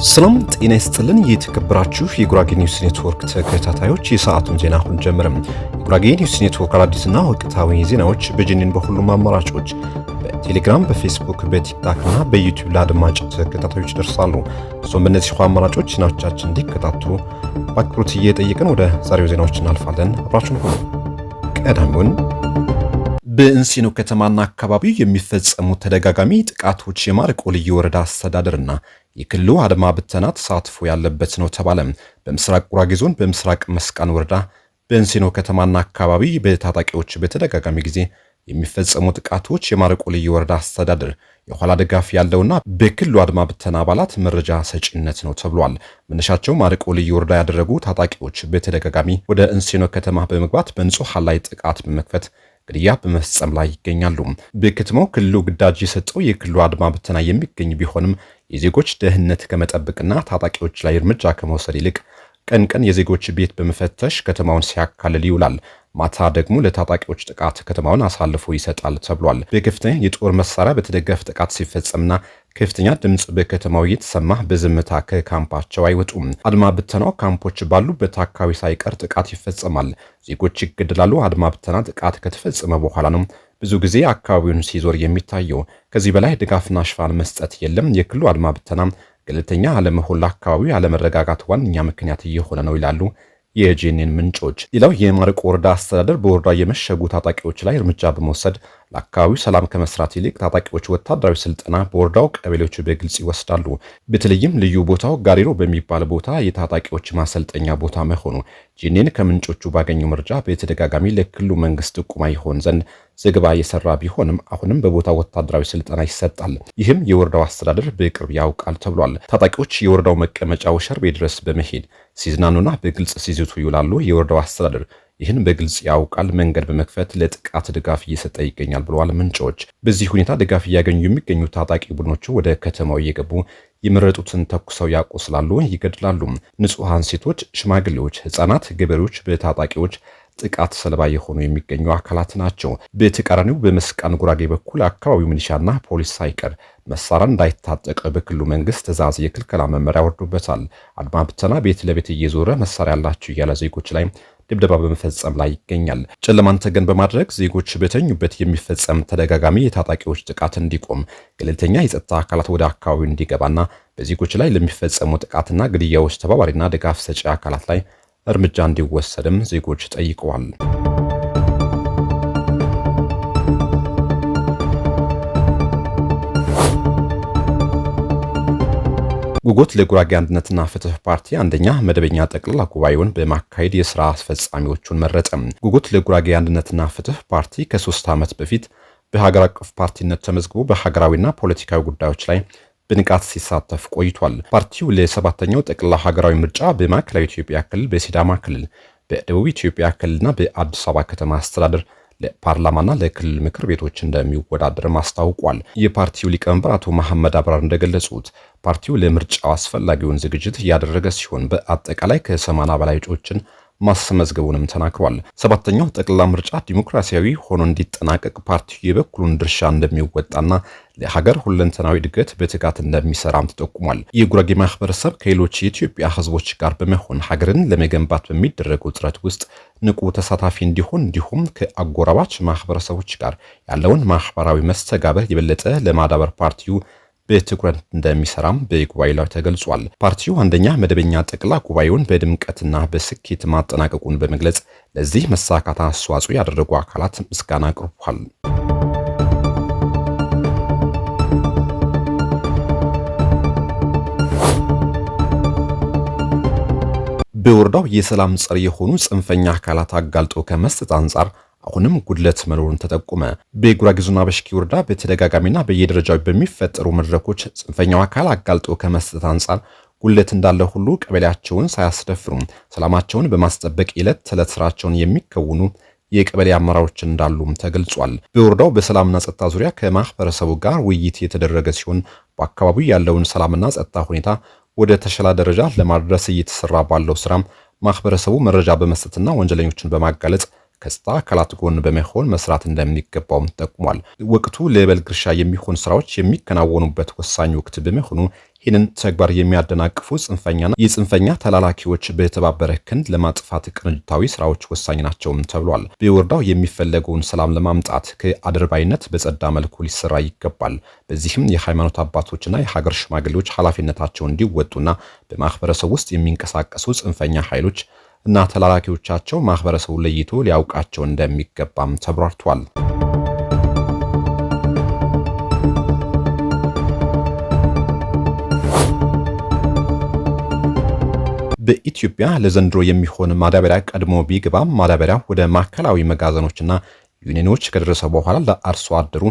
ሰላም ጤና ይስጥልን። የተከበራችሁ የጉራጌ ኒውስ ኔትወርክ ተከታታዮች የሰዓቱን ዜና አሁን ጀመረም። የጉራጌ ኒውስ ኔትወርክ አዲስና ወቅታዊ ዜናዎች በጅኒን በሁሉም አማራጮች በቴሌግራም፣ በፌስቡክ፣ በቲክታክ እና በዩቲዩብ ለአድማጭ ተከታታዮች ይደርሳሉ። እሱም በእነዚህ አማራጮች ዜናዎቻችን እንዲከታተሉ በአክብሮት እየጠየቅን ወደ ዛሬው ዜናዎች እናልፋለን። አብራችሁን ሁኑ። ቀዳሚውን በእንሲኖ ከተማና አካባቢው የሚፈጸሙ ተደጋጋሚ ጥቃቶች የማረቆ ልዩ ወረዳ አስተዳደርና የክልሉ አድማ ብተና ተሳትፎ ያለበት ነው ተባለ። በምስራቅ ጉራጌ ዞን በምስራቅ መስቃን ወረዳ በእንሲኖ ከተማና አካባቢ በታጣቂዎች በተደጋጋሚ ጊዜ የሚፈጸሙ ጥቃቶች የማረቆ ልዩ ወረዳ አስተዳደር የኋላ ድጋፍ ያለውና በክልሉ አድማ ብተና አባላት መረጃ ሰጪነት ነው ተብሏል። መነሻቸው ማረቆ ልዩ ወረዳ ያደረጉ ታጣቂዎች በተደጋጋሚ ወደ እንሲኖ ከተማ በመግባት በንጹሃን ላይ ጥቃት በመክፈት ግድያ በመፈጸም ላይ ይገኛሉ። በከተማው ክልሉ ግዳጅ የሰጠው የክልሉ አድማ ብተና የሚገኝ ቢሆንም የዜጎች ደህንነት ከመጠበቅና ታጣቂዎች ላይ እርምጃ ከመውሰድ ይልቅ ቀን ቀን የዜጎች ቤት በመፈተሽ ከተማውን ሲያካልል ይውላል። ማታ ደግሞ ለታጣቂዎች ጥቃት ከተማውን አሳልፎ ይሰጣል ተብሏል። በከፍተኛ የጦር መሳሪያ በተደገፈ ጥቃት ሲፈጸምና ከፍተኛ ድምጽ በከተማው እየተሰማ በዝምታ ከካምፓቸው አይወጡም። አድማ ብተናው ካምፖች ባሉበት አካባቢ ሳይቀር ጥቃት ይፈጸማል። ዜጎች ይገደላሉ። አድማ ብተና ጥቃት ከተፈጸመ በኋላ ነው ብዙ ጊዜ አካባቢውን ሲዞር የሚታየው። ከዚህ በላይ ድጋፍና ሽፋን መስጠት የለም። የክልሉ አድማ ብተና ገለልተኛ አለመሆን ለአካባቢው አለመረጋጋት ዋነኛ ምክንያት እየሆነ ነው ይላሉ የጄኔን ምንጮች። ሌላው የማረቆ ወረዳ አስተዳደር በወረዳ የመሸጉ ታጣቂዎች ላይ እርምጃ በመውሰድ ለአካባቢው ሰላም ከመስራት ይልቅ ታጣቂዎች ወታደራዊ ስልጠና በወረዳው ቀበሌዎች በግልጽ ይወስዳሉ። በተለይም ልዩ ቦታው ጋሪሮ በሚባል ቦታ የታጣቂዎች ማሰልጠኛ ቦታ መሆኑ ጄኔን ከምንጮቹ ባገኘው መረጃ በተደጋጋሚ ለክልሉ መንግስት ጥቆማ ይሆን ዘንድ ዘገባ የሰራ ቢሆንም አሁንም በቦታው ወታደራዊ ስልጠና ይሰጣል። ይህም የወረዳው አስተዳደር በቅርብ ያውቃል ተብሏል። ታጣቂዎች የወረዳው መቀመጫ ወሸርቤ ድረስ በመሄድ ሲዝናኑና በግልጽ ሲዝቱ ይውላሉ። የወረዳው አስተዳደር ይህን በግልጽ ያውቃል። መንገድ በመክፈት ለጥቃት ድጋፍ እየሰጠ ይገኛል ብለዋል ምንጮች። በዚህ ሁኔታ ድጋፍ እያገኙ የሚገኙ ታጣቂ ቡድኖቹ ወደ ከተማው እየገቡ የመረጡትን ተኩሰው ያቆስላሉ፣ ይገድላሉ። ንጹሃን ሴቶች፣ ሽማግሌዎች፣ ህፃናት፣ ገበሬዎች በታጣቂዎች ጥቃት ሰለባ የሆኑ የሚገኙ አካላት ናቸው። በተቃራኒው በመስቃን ጉራጌ በኩል አካባቢው ሚሊሻና ፖሊስ ሳይቀር መሳሪያ እንዳይታጠቅ በክልሉ መንግስት ትዕዛዝ የክልከላ መመሪያ ወርዶበታል። አድማ ብተና ቤት ለቤት እየዞረ መሳሪያ ያላቸው እያለ ዜጎች ላይ ድብደባ በመፈጸም ላይ ይገኛል። ጨለማን ተገን በማድረግ ዜጎች በተኙበት የሚፈጸም ተደጋጋሚ የታጣቂዎች ጥቃት እንዲቆም ገለልተኛ የጸጥታ አካላት ወደ አካባቢው እንዲገባና በዜጎች ላይ ለሚፈጸሙ ጥቃትና ግድያዎች ተባባሪና ድጋፍ ሰጪ አካላት ላይ እርምጃ እንዲወሰድም ዜጎች ጠይቀዋል። ጉጉት ለጉራጌ አንድነትና ፍትህ ፓርቲ አንደኛ መደበኛ ጠቅላላ ጉባኤውን በማካሄድ የሥራ አስፈጻሚዎቹን መረጠ። ጉጉት ለጉራጌ አንድነትና ፍትህ ፓርቲ ከ3 ዓመት በፊት በሀገር አቀፍ ፓርቲነት ተመዝግቦ በሀገራዊና ፖለቲካዊ ጉዳዮች ላይ በንቃት ሲሳተፍ ቆይቷል። ፓርቲው ለሰባተኛው ጠቅላላ ሀገራዊ ምርጫ በማዕከላዊ ኢትዮጵያ ክልል፣ በሲዳማ ክልል፣ በደቡብ ኢትዮጵያ ክልልና በአዲስ አበባ ከተማ አስተዳደር ለፓርላማና ለክልል ምክር ቤቶች እንደሚወዳደርም አስታውቋል። የፓርቲው ሊቀመንበር አቶ መሐመድ አብራር እንደገለጹት ፓርቲው ለምርጫው አስፈላጊውን ዝግጅት እያደረገ ሲሆን በአጠቃላይ ከ80 በላይ እጩዎችን ማስመዝገቡንም ተናግሯል። ሰባተኛው ጠቅላላ ምርጫ ዲሞክራሲያዊ ሆኖ እንዲጠናቀቅ ፓርቲው የበኩሉን ድርሻ እንደሚወጣና ለሀገር ሁለንተናዊ እድገት በትጋት እንደሚሰራም ተጠቁሟል። የጉራጌ ማህበረሰብ ከሌሎች የኢትዮጵያ ህዝቦች ጋር በመሆን ሀገርን ለመገንባት በሚደረገው ጥረት ውስጥ ንቁ ተሳታፊ እንዲሆን እንዲሁም ከአጎራባች ማህበረሰቦች ጋር ያለውን ማህበራዊ መስተጋበር የበለጠ ለማዳበር ፓርቲው በትኩረት እንደሚሰራም በጉባኤው ላይ ተገልጿል። ፓርቲው አንደኛ መደበኛ ጠቅላላ ጉባኤውን በድምቀትና በስኬት ማጠናቀቁን በመግለጽ ለዚህ መሳካት አስተዋጽኦ ያደረጉ አካላት ምስጋና አቅርቧል። በወረዳው የሰላም ጸር የሆኑ ጽንፈኛ አካላት አጋልጦ ከመስጠት አንጻር አሁንም ጉድለት መኖሩን ተጠቆመ። በጉራጌ ዞን አበሽጌ ወረዳ በተደጋጋሚና በየደረጃው በሚፈጠሩ መድረኮች ጽንፈኛው አካል አጋልጦ ከመስጠት አንጻር ጉድለት እንዳለ ሁሉ ቀበሌያቸውን ሳያስደፍሩ ሰላማቸውን በማስጠበቅ ዕለት ተዕለት ስራቸውን የሚከውኑ የቀበሌ አመራሮች እንዳሉም ተገልጿል። በወረዳው በሰላምና ጸጥታ ዙሪያ ከማህበረሰቡ ጋር ውይይት የተደረገ ሲሆን በአካባቢው ያለውን ሰላምና ጸጥታ ሁኔታ ወደ ተሻለ ደረጃ ለማድረስ እየተሰራ ባለው ስራ ማህበረሰቡ መረጃ በመስጠትና ወንጀለኞችን በማጋለጥ ከጸጥታ አካላት ጎን በመሆን መስራት እንደሚገባውም ተጠቁሟል። ወቅቱ ለበልግ እርሻ የሚሆን ስራዎች የሚከናወኑበት ወሳኝ ወቅት በመሆኑ ይህንን ተግባር የሚያደናቅፉ ጽንፈኛና የጽንፈኛ ተላላኪዎች በተባበረ ክንድ ለማጥፋት ቅንጅታዊ ስራዎች ወሳኝ ናቸው ተብሏል። በወረዳው የሚፈለገውን ሰላም ለማምጣት ከአድርባይነት በጸዳ መልኩ ሊሰራ ይገባል። በዚህም የሃይማኖት አባቶችና የሀገር ሽማግሌዎች ኃላፊነታቸውን እንዲወጡና በማህበረሰቡ ውስጥ የሚንቀሳቀሱ ጽንፈኛ ኃይሎች እና ተላላኪዎቻቸው ማህበረሰቡ ለይቶ ሊያውቃቸው እንደሚገባም ተብራርቷል። በኢትዮጵያ ለዘንድሮ የሚሆን ማዳበሪያ ቀድሞ ቢገባም ማዳበሪያ ወደ ማዕከላዊ መጋዘኖችና ዩኒየኖች ከደረሰ በኋላ ለአርሶ አደሩ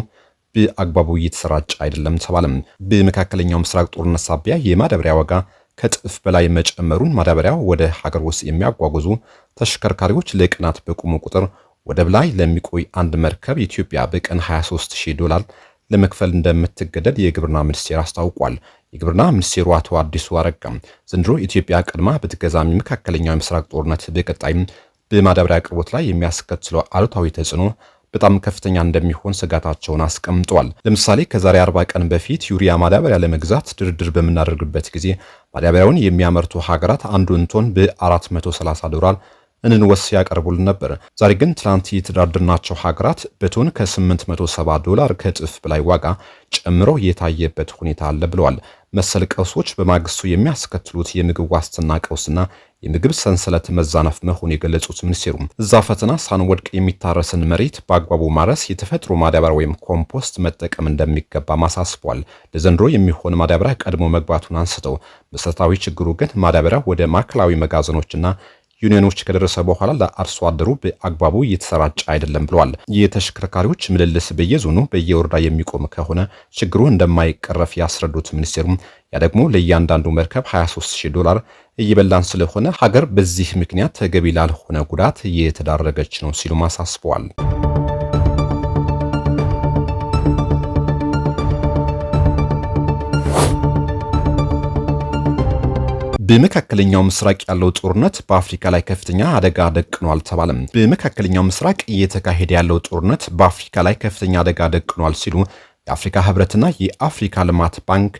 በአግባቡ እየተሰራጨ አይደለም ተባለም። በመካከለኛው ምስራቅ ጦርነት ሳቢያ የማዳበሪያ ዋጋ ከጥፍ በላይ መጨመሩን ማዳበሪያ ወደ ሀገር ውስጥ የሚያጓጉዙ ተሽከርካሪዎች ለቀናት በቆሙ ቁጥር ወደብ ላይ ለሚቆይ አንድ መርከብ ኢትዮጵያ በቀን $23,000 ለመክፈል እንደምትገደድ የግብርና ሚኒስቴር አስታውቋል። የግብርና ሚኒስቴሩ አቶ አዲሱ አረጋም ዘንድሮ ኢትዮጵያ ቀድማ በተገዛሚ መካከለኛው ምስራቅ ጦርነት በቀጣይም በማዳበሪያ አቅርቦት ላይ የሚያስከትለው አሉታዊ ተጽዕኖ በጣም ከፍተኛ እንደሚሆን ስጋታቸውን አስቀምጠዋል። ለምሳሌ ከዛሬ 40 ቀን በፊት ዩሪያ ማዳበሪያ ለመግዛት ድርድር በምናደርግበት ጊዜ ማዳበሪያውን የሚያመርቱ ሀገራት አንዱን ቶን $430 እንንወስ ያቀርቡልን ነበር። ዛሬ ግን ትላንት የተዳደርናቸው ሀገራት በቶን $870 ከእጥፍ በላይ ዋጋ ጨምሮ የታየበት ሁኔታ አለ ብለዋል። መሰል ቀውሶች በማግስቱ የሚያስከትሉት የምግብ ዋስትና ቀውስና የምግብ ሰንሰለት መዛነፍ መሆኑ የገለጹት ሚኒስቴሩ እዛ ፈተና ሳንወድቅ የሚታረስን መሬት በአግባቡ ማረስ፣ የተፈጥሮ ማዳበሪያ ወይም ኮምፖስት መጠቀም እንደሚገባ ማሳስቧል። ለዘንድሮ የሚሆን ማዳበሪያ ቀድሞ መግባቱን አንስተው መሰረታዊ ችግሩ ግን ማዳበሪያ ወደ ማዕከላዊ መጋዘኖችና ዩኒየኖች ከደረሰ በኋላ ለአርሶ አደሩ በአግባቡ እየተሰራጨ አይደለም ብለዋል። የተሽከርካሪዎች ምልልስ በየዞኑ በየወረዳ የሚቆም ከሆነ ችግሩ እንደማይቀረፍ ያስረዱት ሚኒስቴሩ ያ ደግሞ ለእያንዳንዱ መርከብ $23,000 እየበላን ስለሆነ ሀገር በዚህ ምክንያት ተገቢ ላልሆነ ጉዳት እየተዳረገች ነው ሲሉ አሳስበዋል። በመካከለኛው ምስራቅ ያለው ጦርነት በአፍሪካ ላይ ከፍተኛ አደጋ ደቅኗል ተባለም። በመካከለኛው ምስራቅ እየተካሄደ ያለው ጦርነት በአፍሪካ ላይ ከፍተኛ አደጋ ደቅኗል ሲሉ የአፍሪካ ህብረትና የአፍሪካ ልማት ባንክ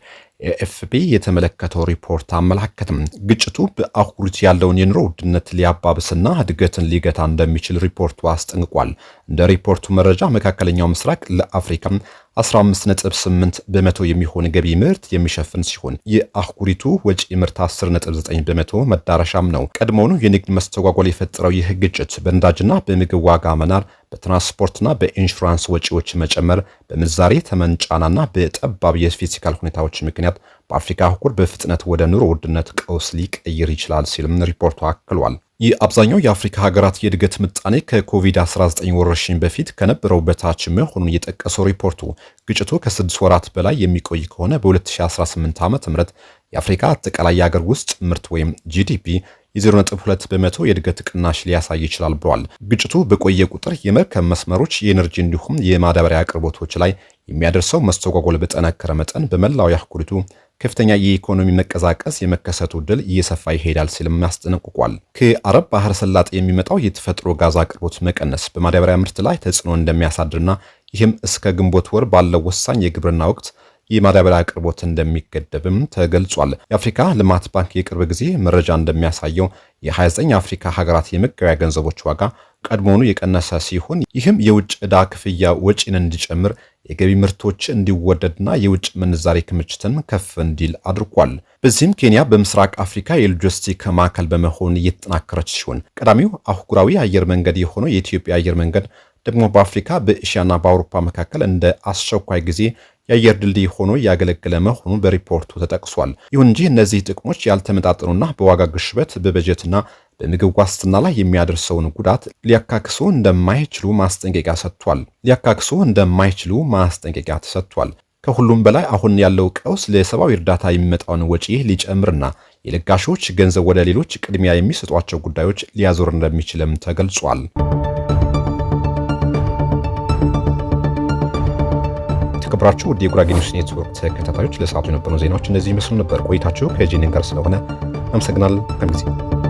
ኤኤፍፒ የተመለከተው ሪፖርት አመላከተም። ግጭቱ በአህጉሪቱ ያለውን የኑሮ ውድነት ሊያባብስና እድገትን ሊገታ እንደሚችል ሪፖርቱ አስጠንቅቋል። እንደ ሪፖርቱ መረጃ መካከለኛው ምስራቅ ለአፍሪካ 15.8 በመቶ የሚሆን ገቢ ምርት የሚሸፍን ሲሆን የአህጉሪቱ ወጪ ምርት 10.9 በመቶ መዳረሻም ነው። ቀድሞውኑ የንግድ መስተጓጎል የፈጠረው ይህ ግጭት በነዳጅና በምግብ ዋጋ መናር፣ በትራንስፖርትና በኢንሹራንስ ወጪዎች መጨመር፣ በምንዛሬ ተመን ጫናና በጠባብ የፊስካል ሁኔታዎች ምክንያት በአፍሪካ አህጉር በፍጥነት ወደ ኑሮ ውድነት ቀውስ ሊቀይር ይችላል ሲልም ሪፖርቱ አክሏል። የአብዛኛው የአፍሪካ ሀገራት የእድገት ምጣኔ ከኮቪድ-19 ወረርሽኝ በፊት ከነበረው በታች መሆኑን የጠቀሰው ሪፖርቱ ግጭቱ ከ6 ወራት በላይ የሚቆይ ከሆነ በ2018 ዓ.ም የአፍሪካ አጠቃላይ የሀገር ውስጥ ምርት ወይም ጂዲፒ የ0.2 በመቶ የእድገት ቅናሽ ሊያሳይ ይችላል ብለዋል። ግጭቱ በቆየ ቁጥር የመርከብ መስመሮች፣ የኤነርጂ እንዲሁም የማዳበሪያ አቅርቦቶች ላይ የሚያደርሰው መስተጓጎል በጠነከረ መጠን በመላው የአህጉሪቱ ከፍተኛ የኢኮኖሚ መቀዛቀስ የመከሰቱ ዕድል እየሰፋ ይሄዳል ሲልም ያስጠነቅቋል። ከአረብ ባህረ ሰላጤ የሚመጣው የተፈጥሮ ጋዝ አቅርቦት መቀነስ በማዳበሪያ ምርት ላይ ተጽዕኖ እንደሚያሳድርና ይህም እስከ ግንቦት ወር ባለው ወሳኝ የግብርና ወቅት የማዳበሪያ አቅርቦት እንደሚገደብም ተገልጿል። የአፍሪካ ልማት ባንክ የቅርብ ጊዜ መረጃ እንደሚያሳየው የ29 የአፍሪካ ሀገራት የመገበያያ ገንዘቦች ዋጋ ቀድሞውኑ የቀነሰ ሲሆን ይህም የውጭ ዕዳ ክፍያ ወጪን እንዲጨምር፣ የገቢ ምርቶች እንዲወደድና የውጭ ምንዛሬ ክምችትን ከፍ እንዲል አድርጓል። በዚህም ኬንያ በምስራቅ አፍሪካ የሎጂስቲክ ማዕከል በመሆን እየተጠናከረች ሲሆን ቀዳሚው አህጉራዊ አየር መንገድ የሆነው የኢትዮጵያ አየር መንገድ ደግሞ በአፍሪካ በኤሽያና በአውሮፓ መካከል እንደ አስቸኳይ ጊዜ የአየር ድልድይ ሆኖ ያገለገለ መሆኑን በሪፖርቱ ተጠቅሷል። ይሁን እንጂ እነዚህ ጥቅሞች ያልተመጣጠኑና በዋጋ ግሽበት በበጀትና በምግብ ዋስትና ላይ የሚያደርሰውን ጉዳት ሊያካክሱ እንደማይችሉ ማስጠንቀቂያ ተሰጥቷል። ከሁሉም በላይ አሁን ያለው ቀውስ ለሰብአዊ እርዳታ የሚመጣውን ወጪ ሊጨምርና የለጋሾች ገንዘብ ወደ ሌሎች ቅድሚያ የሚሰጧቸው ጉዳዮች ሊያዞር እንደሚችልም ተገልጿል። የተከበራችሁ ውድ የጉራጌ ኒውስ ኔትወርክ ተከታታዮች ለሰዓቱ የነበሩ ዜናዎች እነዚህ ይመስሉ ነበር። ቆይታችሁ ከጂኒን ጋር ስለሆነ አመሰግናለሁ።